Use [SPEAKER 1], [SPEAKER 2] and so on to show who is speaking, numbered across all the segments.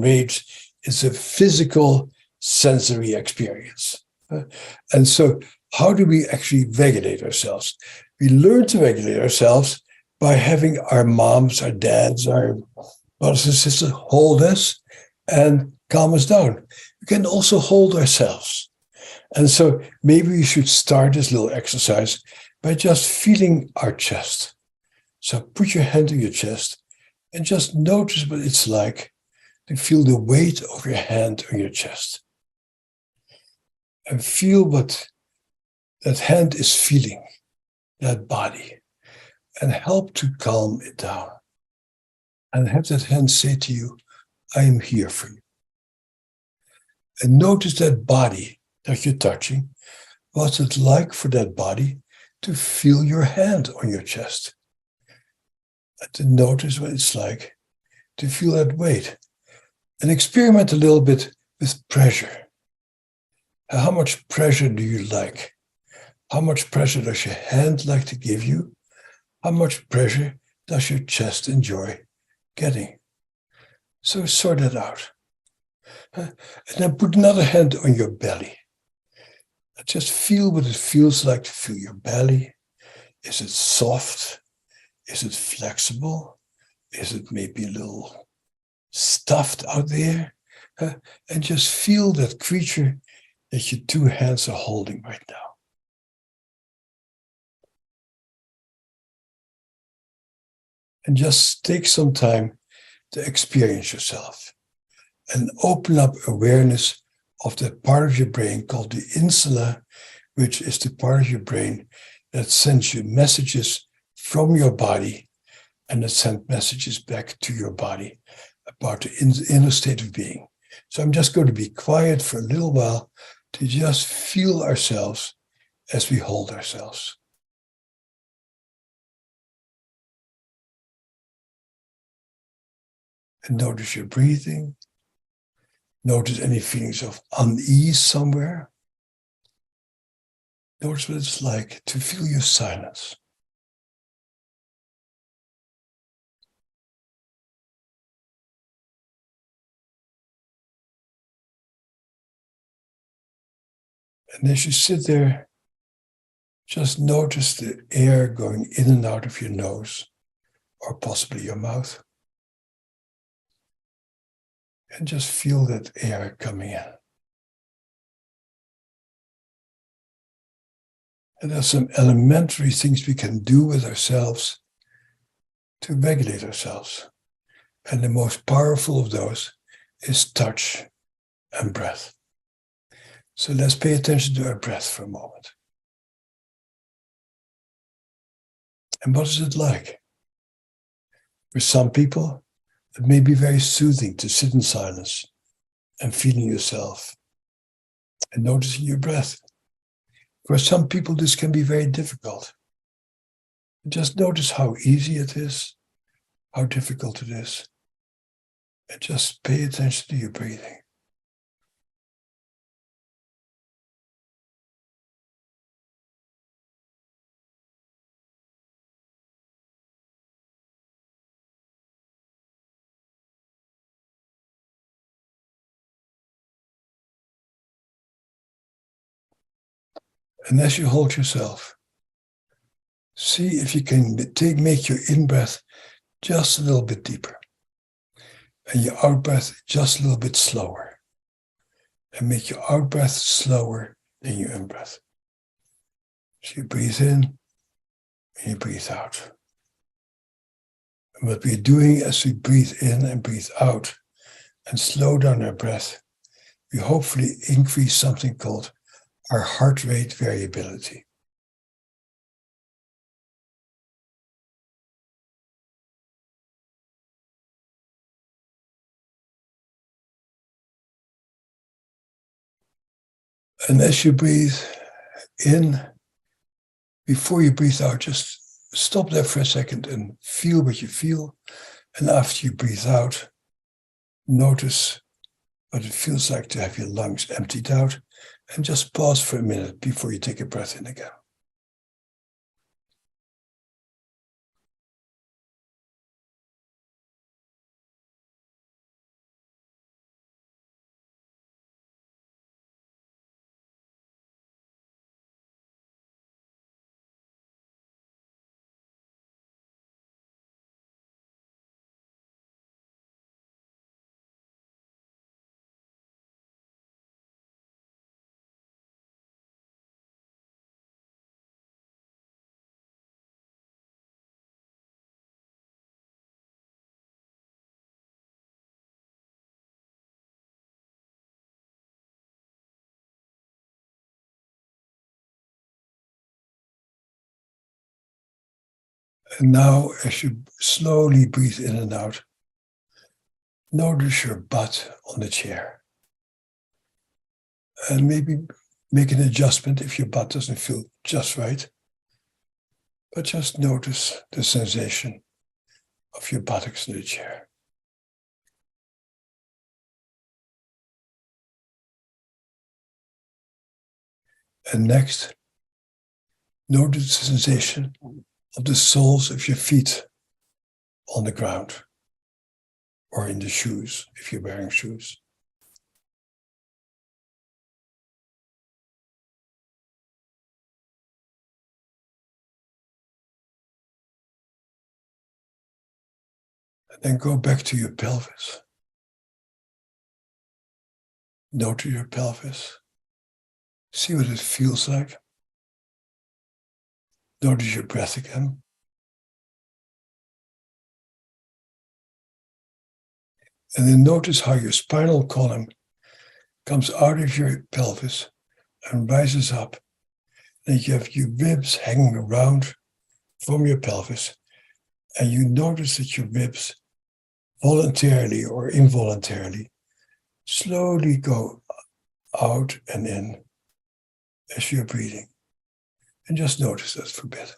[SPEAKER 1] rage is a physical sensory experience. And so how do we actually regulate ourselves? We learn to regulate ourselves by having our moms, our dads, our brothers and sisters hold us and calm us down. We can also hold ourselves. And so maybe we should start this little exercise by just feeling our chest. So put your hand on your chest and just notice what it's like to feel the weight of your hand on your chest. And feel what that hand is feeling, that body, and help to calm it down. And have that hand say to you, I am here for you. And notice that body that you're touching. What's it like for that body to feel your hand on your chest? And to notice what it's like to feel that weight. And experiment a little bit with pressure. How much pressure do you like? How much pressure does your hand like to give you? How much pressure does your chest enjoy getting? So sort that out. And then put another hand on your belly. And just feel what it feels like to feel your belly. Is it soft? Is it flexible? Is it maybe a little stuffed out there? And just feel that creature that your two hands are holding right now. And just take some time to experience yourself and open up awareness of that part of your brain called the insula, which is the part of your brain that sends you messages from your body and that sends messages back to your body about the inner state of being. So I'm just going to be quiet for a little while to just feel ourselves as we hold ourselves. And notice your breathing. Notice any feelings of unease somewhere. Notice what it's like to feel your silence. And as you sit there, just notice the air going in and out of your nose, or possibly your mouth. And just feel that air coming in. And there's some elementary things we can do with ourselves to regulate ourselves. And the most powerful of those is touch and breath. So let's pay attention to our breath for a moment. And what is it like? For some people, it may be very soothing to sit in silence and feeling yourself and noticing your breath. For some people, this can be very difficult. Just notice how easy it is, how difficult it is, and just pay attention to your breathing. And as you hold yourself, see if you can make your in-breath just a little bit deeper and your out-breath just a little bit slower. And make your out-breath slower than your in-breath. So you breathe in and you breathe out. And what we're doing as we breathe in and breathe out and slow down our breath, we hopefully increase something called our heart rate variability. And as you breathe in, before you breathe out, just stop there for a second and feel what you feel. And after you breathe out, notice what it feels like to have your lungs emptied out. And just pause for a minute before you take a breath in again. And now, as you slowly breathe in and out, notice your butt on the chair. And maybe make an adjustment if your butt doesn't feel just right. But just notice the sensation of your buttocks in the chair. And next, notice the sensation of the soles of your feet on the ground or in the shoes, if you're wearing shoes. And then go back to your pelvis. Notice your pelvis. See what it feels like. Notice your breath again. And then notice how your spinal column comes out of your pelvis and rises up. And you have your ribs hanging around from your pelvis. And you notice that your ribs, voluntarily or involuntarily, slowly go out and in as you're breathing. And just notice that for a bit.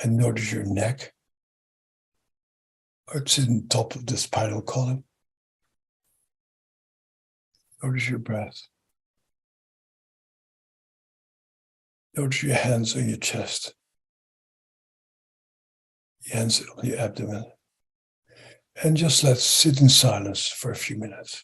[SPEAKER 1] And notice your neck. It's in top of the spinal column. Notice your breath. Notice your hands on your chest. Your hands on your abdomen. And just let's sit in silence for a few minutes.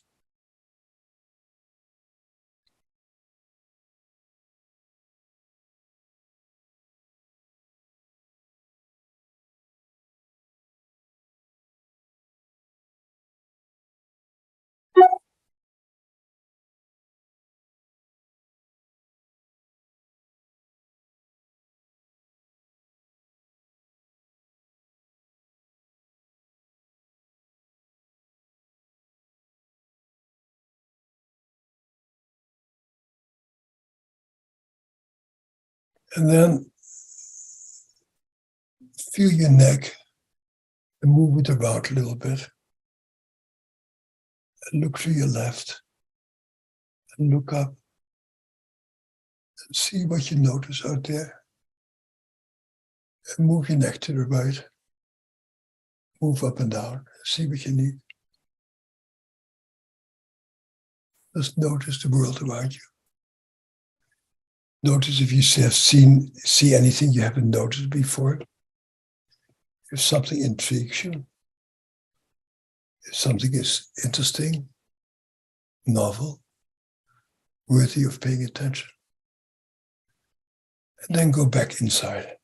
[SPEAKER 1] And then feel your neck and move it around a little bit. And look to your left and look up and see what you notice out there. And move your neck to the right. Move up and down. See what you need. Just notice the world around you. Notice if you see anything you haven't noticed before. If something intrigues you. If something is interesting, novel, worthy of paying attention. And then go back inside.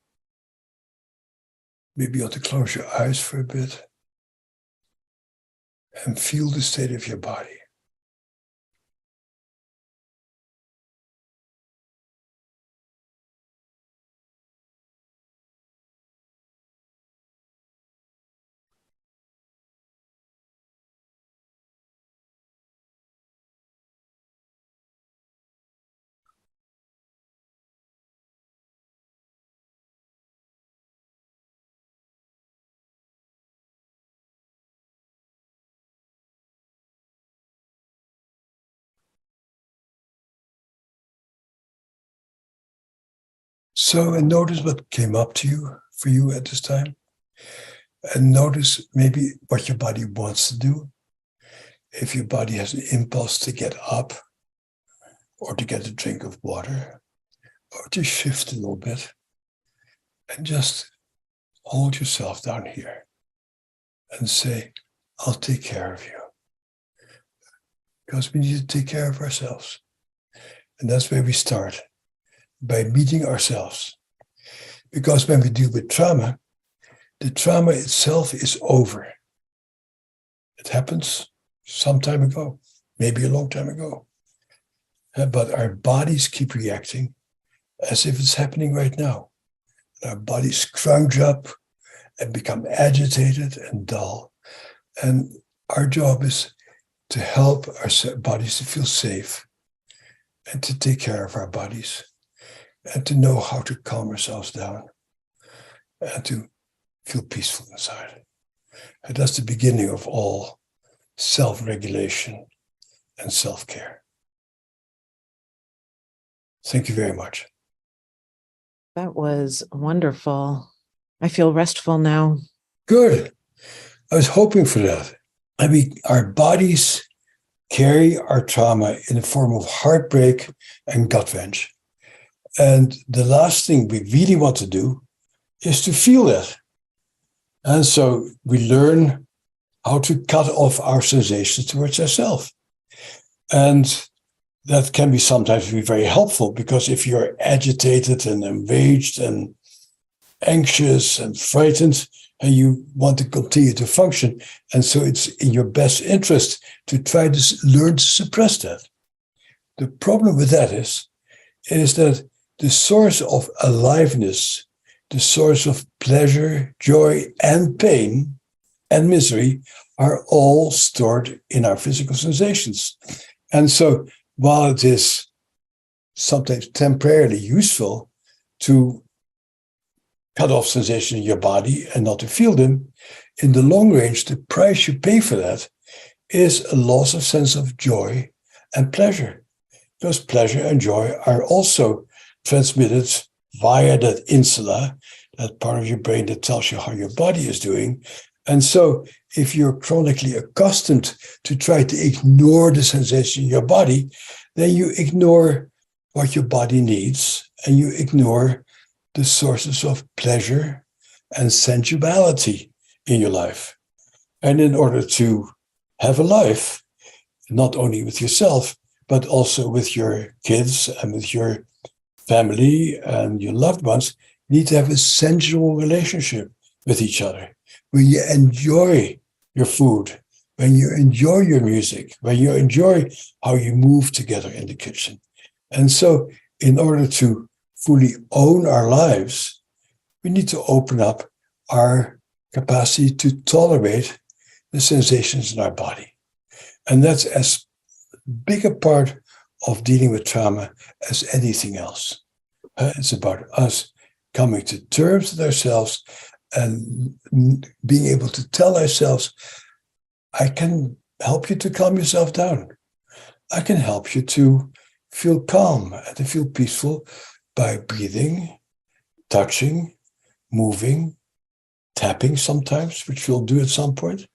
[SPEAKER 1] Maybe you ought to close your eyes for a bit and feel the state of your body. So, and notice what came up to you, for you at this time. And notice maybe what your body wants to do. If your body has an impulse to get up, or to get a drink of water, or to shift a little bit, and just hold yourself down here and say, I'll take care of you. Because we need to take care of ourselves. And that's where we start, by meeting ourselves. Because when we deal with trauma, the trauma itself is over. It happens some time ago, maybe a long time ago. But our bodies keep reacting as if it's happening right now. Our bodies scrunch up and become agitated and dull. And Our job is to help our bodies to feel safe and to take care of our bodies and to know how to calm ourselves down and to feel peaceful inside. And that's the beginning of all self-regulation and self-care. Thank you very much.
[SPEAKER 2] That was wonderful. I feel restful now.
[SPEAKER 1] Good. I was hoping for that. I mean, our bodies carry our trauma in the form of heartbreak and gut wrench. And the last thing we really want to do is to feel that. And so we learn how to cut off our sensations towards ourselves. And that can be sometimes be very helpful, because if you're agitated and enraged and anxious and frightened, and you want to continue to function, and so it's in your best interest to try to learn to suppress that. The problem with that is that the source of aliveness, the source of pleasure, joy, and pain and misery are all stored in our physical sensations. And so while it is sometimes temporarily useful to cut off sensation in your body and not to feel them, in the long range, the price you pay for that is a loss of sense of joy and pleasure. Because pleasure and joy are also transmitted via that insula, that part of your brain that tells you how your body is doing. And so if you're chronically accustomed to try to ignore the sensation in your body, then you ignore what your body needs and you ignore the sources of pleasure and sensuality in your life. And in order to have a life, not only with yourself, but also with your kids and with your family and your loved ones, you need to have a sensual relationship with each other. When you enjoy your food, when you enjoy your music, when you enjoy how you move together in the kitchen. And so in order to fully own our lives, we need to open up our capacity to tolerate the sensations in our body. And that's as big a part of dealing with trauma as anything else. It's about us coming to terms with ourselves and being able to tell ourselves, I can help you to calm yourself down. I can help you to feel calm and to feel peaceful by breathing, touching, moving, tapping sometimes, which we'll do at some point.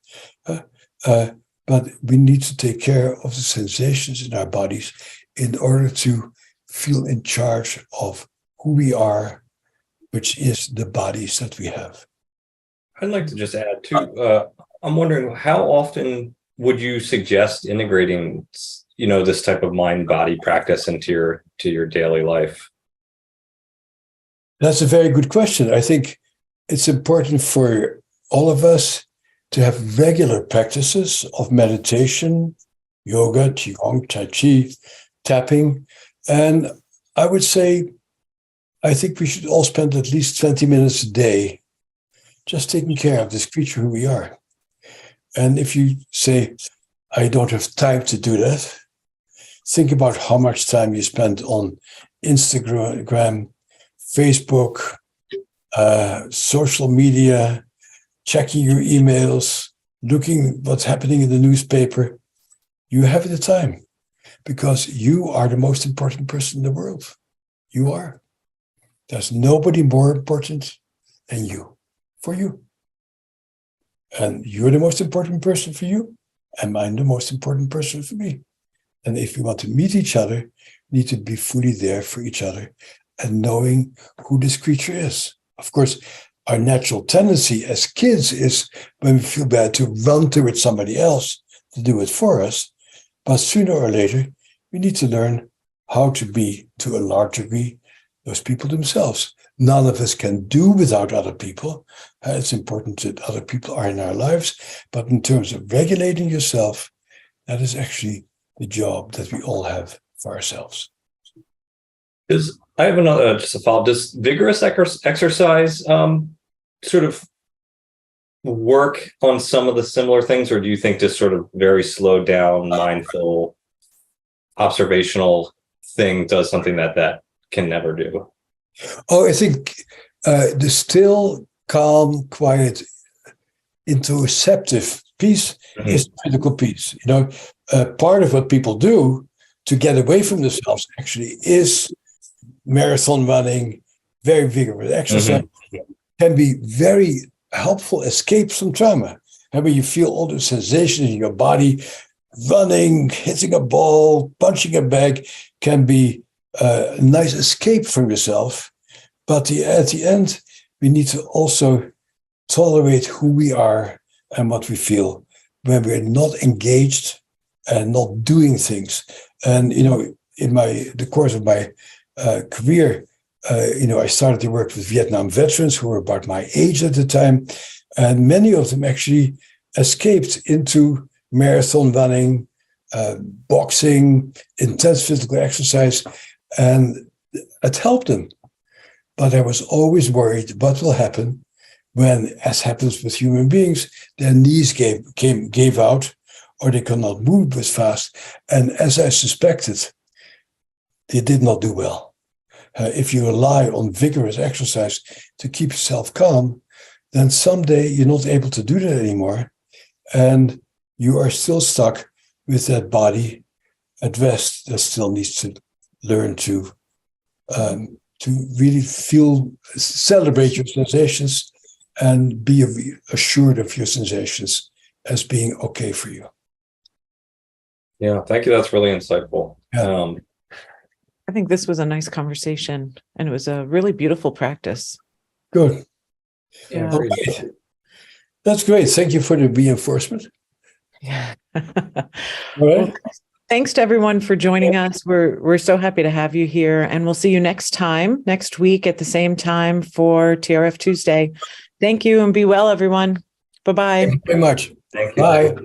[SPEAKER 1] But we need to take care of the sensations in our bodies in order to feel in charge of who we are, which is the bodies that we have.
[SPEAKER 3] I'd like to just add too, I'm wondering how often would you suggest integrating, this type of mind-body practice into your daily life?
[SPEAKER 1] That's a very good question. I think it's important for all of us to have regular practices of meditation, yoga, qigong, tai chi, tapping. And I would say, I think we should all spend at least 20 minutes a day just taking care of this creature who we are. And if you say, I don't have time to do that, think about how much time you spend on Instagram, Facebook, social media, checking your emails, looking what's happening in the newspaper. You have the time because you are the most important person in the world. You are. There's nobody more important than you, for you. And you're the most important person for you, and I'm the most important person for me. And if we want to meet each other, we need to be fully there for each other and knowing who this creature is. Of course, our natural tendency as kids is when we feel bad to run towards somebody else to do it for us. But sooner or later, we need to learn how to be, to a large degree, those people themselves. None of us can do without other people. It's important that other people are in our lives. But in terms of regulating yourself, that is actually the job that we all have for ourselves.
[SPEAKER 3] I have another just a follow-up. Does vigorous exercise sort of work on some of the similar things, or do you think just sort of very slowed down, mindful, observational thing does something that can never do?
[SPEAKER 1] Oh, I think the still, calm, quiet, interoceptive piece is the critical piece. Part of what people do to get away from themselves actually is marathon running, very vigorous exercise, can be very helpful escapes from trauma. And when you feel all the sensations in your body, running, hitting a ball, punching a bag, can be a nice escape from yourself. But at the end, we need to also tolerate who we are and what we feel when we're not engaged and not doing things. And, in the course of my career, I started to work with Vietnam veterans who were about my age at the time. And many of them actually escaped into marathon running, boxing, intense physical exercise, and it helped them. But I was always worried what will happen when, as happens with human beings, their knees gave out, or they could not move as fast. And as I suspected, they did not do well. If you rely on vigorous exercise to keep yourself calm, then someday you're not able to do that anymore. And you are still stuck with that body at rest that still needs to learn to really celebrate your sensations and be assured of your sensations as being okay for you.
[SPEAKER 3] Yeah, thank you. That's really insightful.
[SPEAKER 1] Yeah.
[SPEAKER 2] I think this was a nice conversation, and it was a really beautiful practice.
[SPEAKER 1] Good.
[SPEAKER 2] Yeah.
[SPEAKER 1] Okay. That's great. Thank you for the reinforcement.
[SPEAKER 2] Yeah.
[SPEAKER 1] All right.
[SPEAKER 2] Well, thanks to everyone for joining us. We're so happy to have you here, and we'll see you next week at the same time for TRF Tuesday. Thank you, and be well, everyone. Bye-bye.
[SPEAKER 1] Thank you very much.
[SPEAKER 3] Thank you.
[SPEAKER 1] Bye.